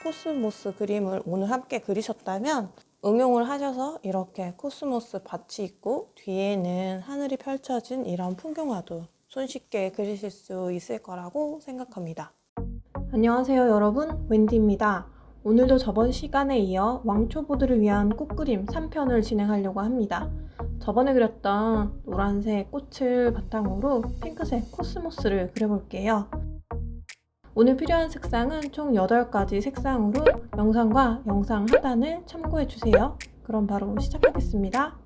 코스모스 그림을 오늘 함께 그리셨다면 응용을 하셔서 이렇게 코스모스 밭이 있고 뒤에는 하늘이 펼쳐진 이런 풍경화도 손쉽게 그리실 수 있을 거라고 생각합니다. 안녕하세요 여러분, 웬디입니다. 오늘도 저번 시간에 이어 왕초보들을 위한 꽃그림 3편을 진행하려고 합니다. 저번에 그렸던 노란색 꽃을 바탕으로 핑크색 코스모스를 그려볼게요. 오늘 필요한 색상은 총 8가지 색상으로 영상과 영상 하단을 참고해주세요. 그럼 바로 시작하겠습니다.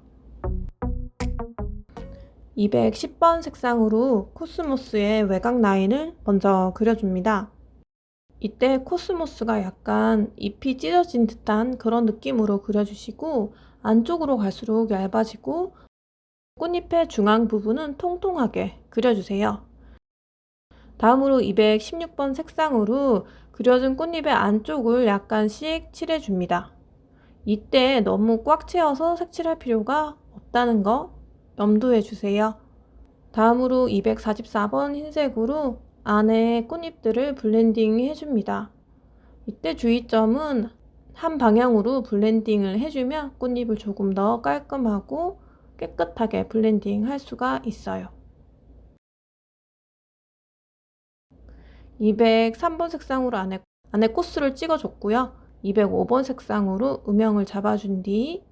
210번 색상으로 코스모스의 외곽 라인을 먼저 그려줍니다. 이때 코스모스가 약간 잎이 찢어진 듯한 그런 느낌으로 그려주시고 안쪽으로 갈수록 얇아지고 꽃잎의 중앙 부분은 통통하게 그려주세요. 다음으로 216번 색상으로 그려준 꽃잎의 안쪽을 약간씩 칠해줍니다. 이때 너무 꽉 채워서 색칠할 필요가 없다는 거 염두해 주세요. 다음으로 244번 흰색으로 안에 꽃잎들을 블렌딩 해줍니다. 이때 주의점은 한 방향으로 블렌딩을 해주면 꽃잎을 조금 더 깔끔하고 깨끗하게 블렌딩 할 수가 있어요. 203번 색상으로 안에 코스를 찍어줬고요. 205번 색상으로 음영을 잡아준 뒤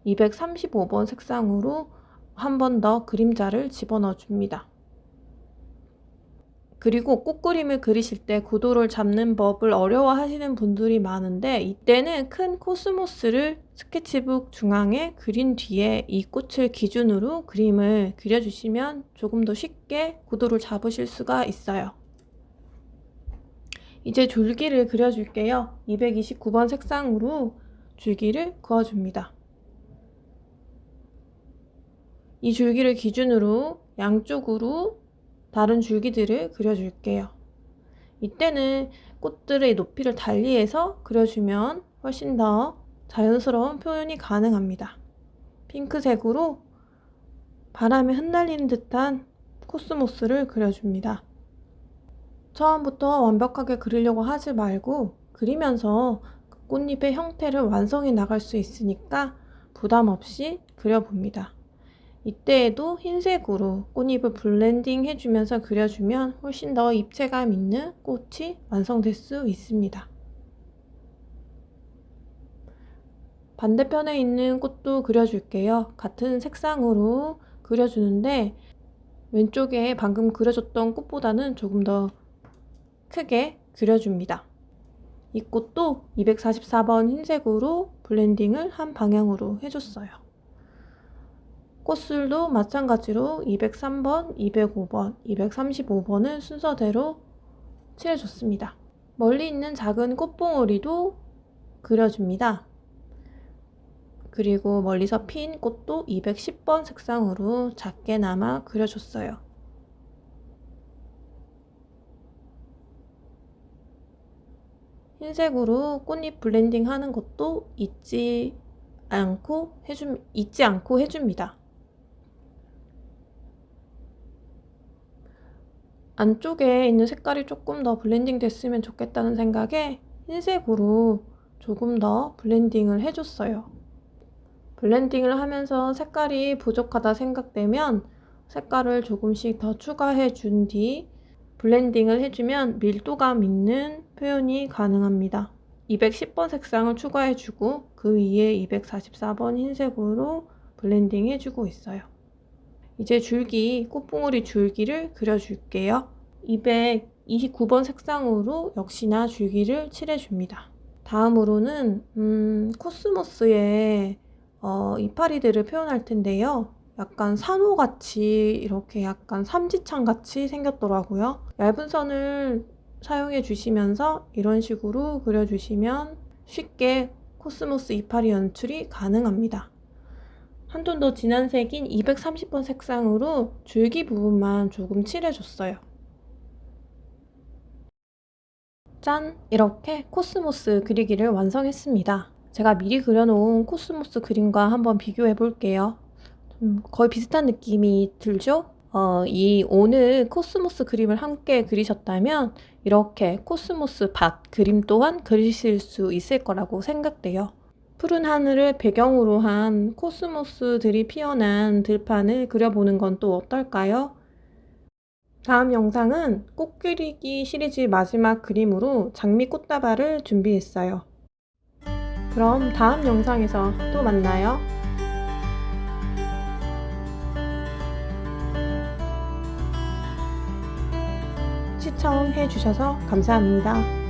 235번 색상으로 한 번 더 그림자를 집어넣어 줍니다. 그리고 꽃그림을 그리실 때 구도를 잡는 법을 어려워하시는 분들이 많은데 이때는 큰 코스모스를 스케치북 중앙에 그린 뒤에 이 꽃을 기준으로 그림을 그려주시면 조금 더 쉽게 구도를 잡으실 수가 있어요. 이제 줄기를 그려줄게요. 229번 색상으로 줄기를 그어줍니다. 이 줄기를 기준으로 양쪽으로 다른 줄기들을 그려줄게요. 이때는 꽃들의 높이를 달리해서 그려주면 훨씬 더 자연스러운 표현이 가능합니다. 핑크색으로 바람에 흩날리는 듯한 코스모스를 그려줍니다. 처음부터 완벽하게 그리려고 하지 말고 그리면서 꽃잎의 형태를 완성해 나갈 수 있으니까 부담 없이 그려봅니다. 이때에도 흰색으로 꽃잎을 블렌딩 해주면서 그려주면 훨씬 더 입체감 있는 꽃이 완성될 수 있습니다. 반대편에 있는 꽃도 그려줄게요. 같은 색상으로 그려주는데 왼쪽에 방금 그려줬던 꽃보다는 조금 더 크게 그려줍니다. 이 꽃도 244번 흰색으로 블렌딩을 한 방향으로 해줬어요. 꽃술도 마찬가지로 203번, 205번, 235번을 순서대로 칠해줬습니다. 멀리 있는 작은 꽃봉오리도 그려줍니다. 그리고 멀리서 핀 꽃도 210번 색상으로 작게나마 그려줬어요. 흰색으로 꽃잎 블렌딩 하는 것도 잊지 않고 해줍니다. 안쪽에 있는 색깔이 조금 더 블렌딩 됐으면 좋겠다는 생각에 흰색으로 조금 더 블렌딩을 해줬어요. 블렌딩을 하면서 색깔이 부족하다 생각되면 색깔을 조금씩 더 추가해 준 뒤 블렌딩을 해주면 밀도감 있는 표현이 가능합니다. 210번 색상을 추가해주고 그 위에 244번 흰색으로 블렌딩 해주고 있어요. 이제 줄기, 꽃봉오리 줄기를 그려줄게요. 229번 색상으로 역시나 줄기를 칠해줍니다. 다음으로는 코스모스의 이파리들을 표현할 텐데요. 약간 산호같이 이렇게 약간 삼지창같이 생겼더라고요. 얇은 선을 사용해 주시면서 이런 식으로 그려주시면 쉽게 코스모스 이파리 연출이 가능합니다. 한 톤 더 진한 색인 230번 색상으로 줄기 부분만 조금 칠해줬어요. 짠! 이렇게 코스모스 그리기를 완성했습니다. 제가 미리 그려놓은 코스모스 그림과 한번 비교해 볼게요. 거의 비슷한 느낌이 들죠? 오늘 코스모스 그림을 함께 그리셨다면 이렇게 코스모스 밭 그림 또한 그리실 수 있을 거라고 생각돼요. 푸른 하늘을 배경으로 한 코스모스들이 피어난 들판을 그려보는 건 또 어떨까요? 다음 영상은 꽃 그리기 시리즈 마지막 그림으로 장미 꽃다발을 준비했어요. 그럼 다음 영상에서 또 만나요. 시청해주셔서 감사합니다.